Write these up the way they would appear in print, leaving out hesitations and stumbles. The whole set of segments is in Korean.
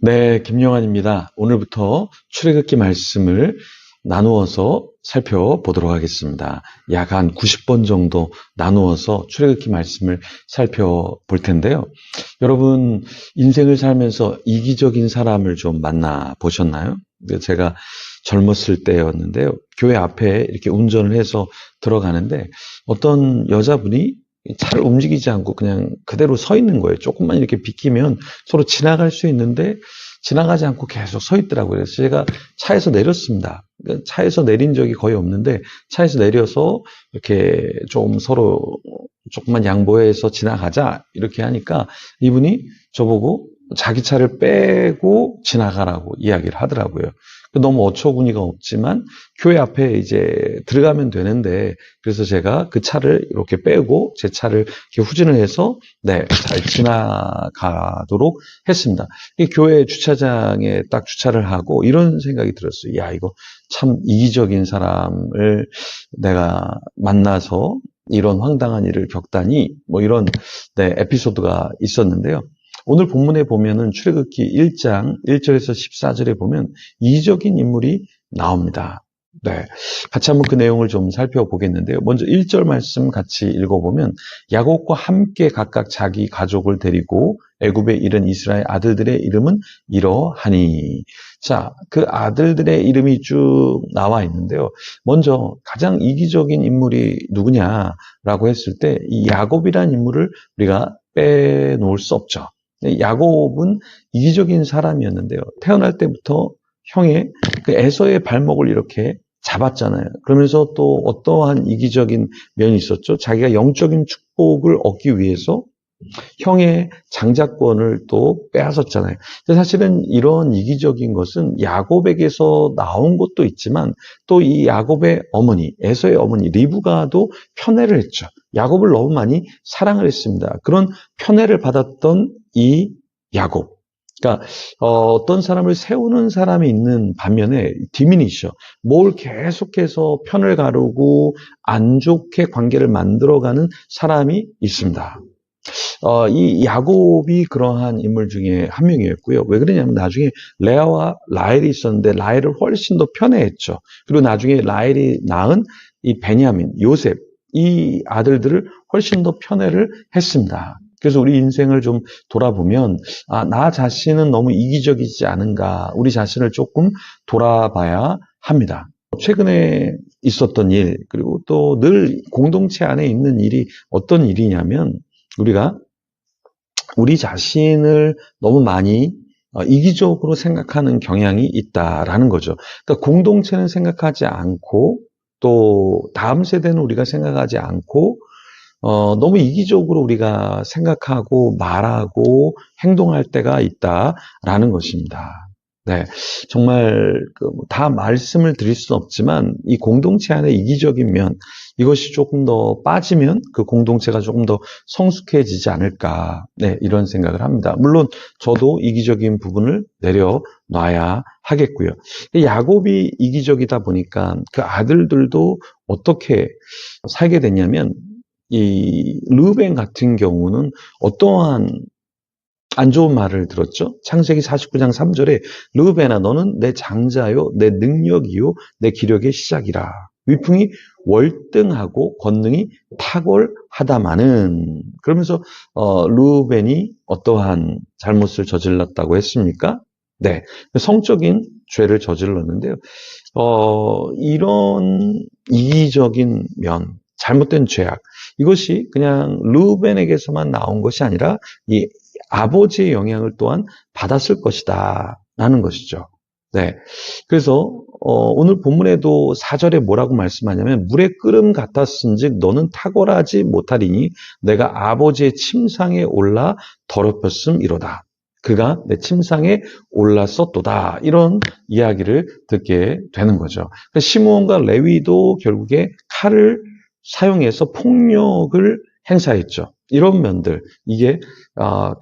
네, 김영환입니다. 오늘부터 출애굽기 말씀을 나누어서 살펴보도록 하겠습니다. 약 한 90번 정도 나누어서 출애굽기 말씀을 살펴볼 텐데요. 여러분, 인생을 살면서 이기적인 사람을 좀 만나 보셨나요? 제가 젊었을 때였는데요. 교회 앞에 이렇게 운전을 해서 들어가는데 어떤 여자분이 차를 움직이지 않고 그냥 그대로 서 있는 거예요. 조금만 이렇게 비키면 서로 지나갈 수 있는데 지나가지 않고 계속 서 있더라고요. 그래서 제가 차에서 내렸습니다. 그러니까 차에서 내린 적이 거의 없는데 차에서 내려서 이렇게 좀 서로 조금만 양보해서 지나가자 이렇게 하니까 이분이 저보고 자기 차를 빼고 지나가라고 이야기를 하더라고요. 너무 어처구니가 없지만 교회 앞에 이제 들어가면 되는데 그래서 제가 그 차를 이렇게 빼고 제 차를 이렇게 후진을 해서 잘 지나가도록 했습니다. 이 교회 주차장에 딱 주차를 하고 이런 생각이 들었어요. 야, 이거 참 이기적인 사람을 내가 만나서 이런 황당한 일을 겪다니 뭐 이런 에피소드가 있었는데요. 오늘 본문에 보면은 출애굽기 1장 1절에서 14절에 보면 이기적인 인물이 나옵니다. 같이 한번 그 내용을 좀 살펴보겠는데요. 먼저 1절 말씀 같이 읽어보면 야곱과 함께 각각 자기 가족을 데리고 애굽에 이른 이스라엘 아들들의 이름은 이러하니. 자, 그 아들들의 이름이 쭉 나와 있는데요. 먼저 가장 이기적인 인물이 누구냐라고 했을 때 이 야곱이라는 인물을 우리가 빼놓을 수 없죠. 야곱은 이기적인 사람이었는데요. 태어날 때부터 형의 그 에서의 발목을 이렇게 잡았잖아요. 그러면서 또 어떠한 이기적인 면이 있었죠. 자기가 영적인 축복을 얻기 위해서 형의 장자권을 또 빼앗았잖아요. 근데 사실은 이런 이기적인 것은 야곱에게서 나온 것도 있지만 또 이 야곱의 어머니, 에서의 어머니 리브가도 편애를 했죠. 야곱을 너무 많이 사랑을 했습니다. 그런 편애를 받았던 이 야곱. 그러니까 어떤 사람을 세우는 사람이 있는 반면에 디미니셔, 뭘 계속해서 편을 가르고 안 좋게 관계를 만들어가는 사람이 있습니다. 이 야곱이 그러한 인물 중에 한 명이었고요. 왜 그러냐면 나중에 레아와 라헬이 있었는데 라헬을 훨씬 더 편애했죠. 그리고 나중에 라헬이 낳은 이 베냐민, 요셉, 이 아들들을 훨씬 더 편애를 했습니다. 그래서 우리 인생을 좀 돌아보면 나 자신은 너무 이기적이지 않은가, 우리 자신을 조금 돌아봐야 합니다. 최근에 있었던 일, 그리고 또 늘 공동체 안에 있는 일이 어떤 일이냐면 우리가 우리 자신을 너무 많이 이기적으로 생각하는 경향이 있다라는 거죠. 그러니까 공동체는 생각하지 않고 또 다음 세대는 우리가 생각하지 않고 너무 이기적으로 우리가 생각하고 말하고 행동할 때가 있다라는 것입니다. 정말 다 말씀을 드릴 수는 없지만 이 공동체 안에 이기적인 면 이것이 조금 더 빠지면 그 공동체가 조금 더 성숙해지지 않을까 이런 생각을 합니다. 물론 저도 이기적인 부분을 내려놔야 하겠고요. 야곱이 이기적이다 보니까 그 아들들도 어떻게 살게 됐냐면 이 르우벤 같은 경우는 어떠한 안 좋은 말을 들었죠. 창세기 49장 3절에 르우벤아 너는 내 장자요 내 능력이요 내 기력의 시작이라. 위풍이 월등하고 권능이 탁월하다마는 그러면서 르우벤이 어떠한 잘못을 저질렀다고 했습니까? 성적인 죄를 저질렀는데요. 이런 이기적인 면, 잘못된 죄악 이것이 그냥 르우벤에게서만 나온 것이 아니라 이 아버지의 영향을 또한 받았을 것이다 라는 것이죠. 그래서 오늘 본문에도 4절에 뭐라고 말씀하냐면 물의 끓음 같았은즉 너는 탁월하지 못하리니 내가 아버지의 침상에 올라 더럽혔음이로다. 그가 내 침상에 올랐었도다. 이런 이야기를 듣게 되는 거죠. 시므온과 레위도 결국에 칼을 사용해서 폭력을 행사했죠. 이런 면들, 이게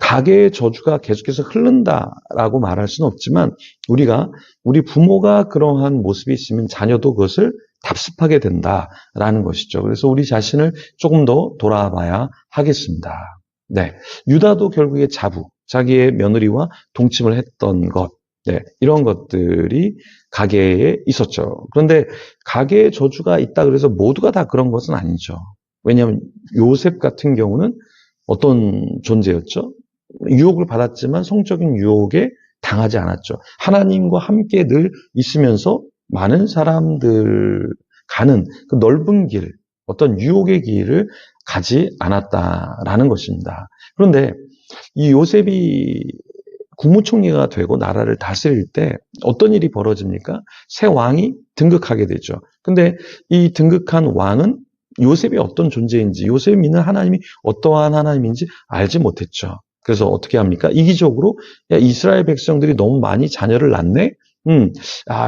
가계의 저주가 계속해서 흐른다라고 말할 수는 없지만 우리 부모가 그러한 모습이 있으면 자녀도 그것을 답습하게 된다라는 것이죠. 그래서 우리 자신을 조금 더 돌아봐야 하겠습니다. 유다도 결국에 자기의 며느리와 동침을 했던 것, 네, 이런 것들이 가계에 있었죠. 그런데 가계에 저주가 있다 그래서 모두가 다 그런 것은 아니죠. 왜냐하면 요셉 같은 경우는 어떤 존재였죠? 유혹을 받았지만 성적인 유혹에 당하지 않았죠. 하나님과 함께 늘 있으면서 많은 사람들 가는 그 넓은 길, 어떤 유혹의 길을 가지 않았다라는 것입니다. 그런데 이 요셉이 국무총리가 되고 나라를 다스릴 때 어떤 일이 벌어집니까? 새 왕이 등극하게 되죠. 근데 이 등극한 왕은 요셉이 어떤 존재인지, 요셉이 믿는 하나님이 어떠한 하나님인지 알지 못했죠. 그래서 어떻게 합니까? 이기적으로 야, 이스라엘 백성들이 너무 많이 자녀를 낳네?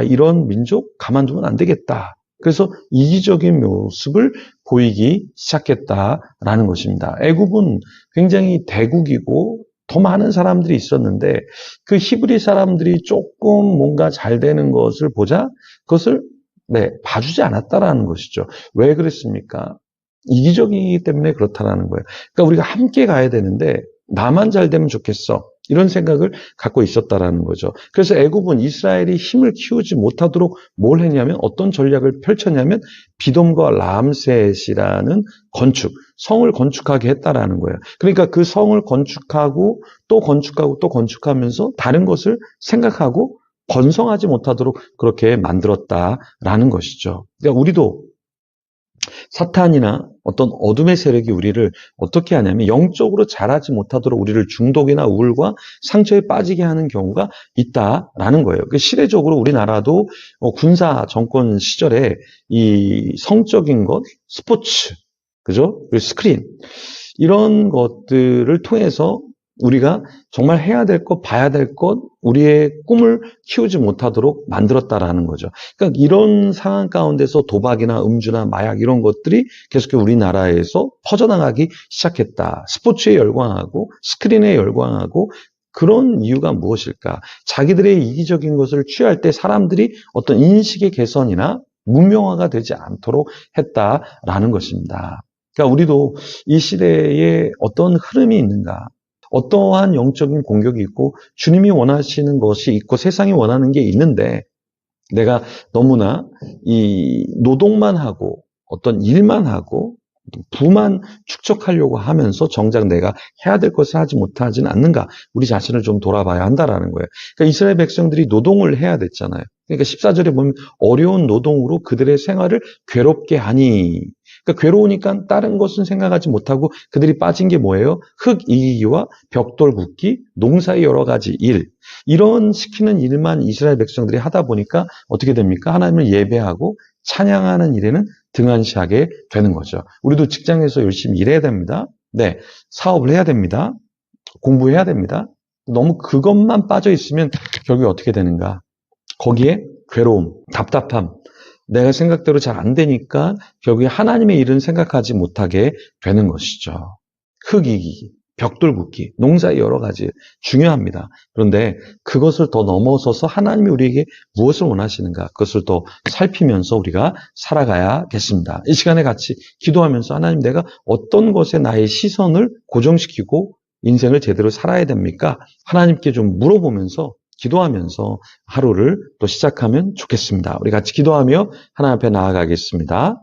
이런 민족 가만두면 안 되겠다. 그래서 이기적인 모습을 보이기 시작했다라는 것입니다. 애굽은 굉장히 대국이고 더 많은 사람들이 있었는데 그 히브리 사람들이 조금 뭔가 잘 되는 것을 보자 그것을 봐주지 않았다라는 것이죠. 왜 그랬습니까? 이기적이기 때문에 그렇다라는 거예요. 그러니까 우리가 함께 가야 되는데 나만 잘 되면 좋겠어. 이런 생각을 갖고 있었다라는 거죠. 그래서 애굽은 이스라엘이 힘을 키우지 못하도록 뭘 했냐면 어떤 전략을 펼쳤냐면 비돔과 라암셋이라는 성을 건축하게 했다라는 거예요. 그러니까 그 성을 건축하고 또 건축하고 또 건축하면서 다른 것을 생각하고 번성하지 못하도록 그렇게 만들었다라는 것이죠. 그러니까 우리도 사탄이나 어떤 어둠의 세력이 우리를 어떻게 하냐면 영적으로 자라지 못하도록 우리를 중독이나 우울과 상처에 빠지게 하는 경우가 있다라는 거예요. 시대적으로 우리나라도 군사 정권 시절에 이 성적인 것, 스포츠, 그죠? 그리고 스크린 이런 것들을 통해서 우리가 정말 해야 될 것, 봐야 될 것, 우리의 꿈을 키우지 못하도록 만들었다라는 거죠. 그러니까 이런 상황 가운데서 도박이나 음주나 마약 이런 것들이 계속해서 우리나라에서 퍼져나가기 시작했다. 스포츠에 열광하고 스크린에 열광하고 그런 이유가 무엇일까? 자기들의 이기적인 것을 취할 때 사람들이 어떤 인식의 개선이나 문명화가 되지 않도록 했다라는 것입니다. 그러니까 우리도 이 시대에 어떤 흐름이 있는가? 어떠한 영적인 공격이 있고 주님이 원하시는 것이 있고 세상이 원하는 게 있는데 내가 너무나 이 노동만 하고 어떤 일만 하고 부만 축적하려고 하면서 정작 내가 해야 될 것을 하지 못하지는 않는가? 우리 자신을 좀 돌아봐야 한다라는 거예요. 그러니까 이스라엘 백성들이 노동을 해야 됐잖아요. 그러니까 14절에 보면 어려운 노동으로 그들의 생활을 괴롭게 하니 그러니까 괴로우니까 다른 것은 생각하지 못하고 그들이 빠진 게 뭐예요? 흙 이기기와 벽돌 굽기, 농사의 여러 가지 일. 이런 시키는 일만 이스라엘 백성들이 하다 보니까 어떻게 됩니까? 하나님을 예배하고 찬양하는 일에는 등한시하게 되는 거죠. 우리도 직장에서 열심히 일해야 됩니다. 네, 사업을 해야 됩니다. 공부해야 됩니다. 너무 그것만 빠져 있으면 결국에 어떻게 되는가? 거기에 괴로움, 답답함, 내가 생각대로 잘 안 되니까 결국에 하나님의 일은 생각하지 못하게 되는 것이죠. 흙이기, 벽돌 굽기, 농사의 여러 가지 중요합니다. 그런데 그것을 더 넘어서서 하나님이 우리에게 무엇을 원하시는가 그것을 더 살피면서 우리가 살아가야겠습니다. 이 시간에 같이 기도하면서 하나님 내가 어떤 것에 나의 시선을 고정시키고 인생을 제대로 살아야 됩니까? 하나님께 좀 물어보면서 기도하면서 하루를 또 시작하면 좋겠습니다. 우리 같이 기도하며 하나님 앞에 나아가겠습니다.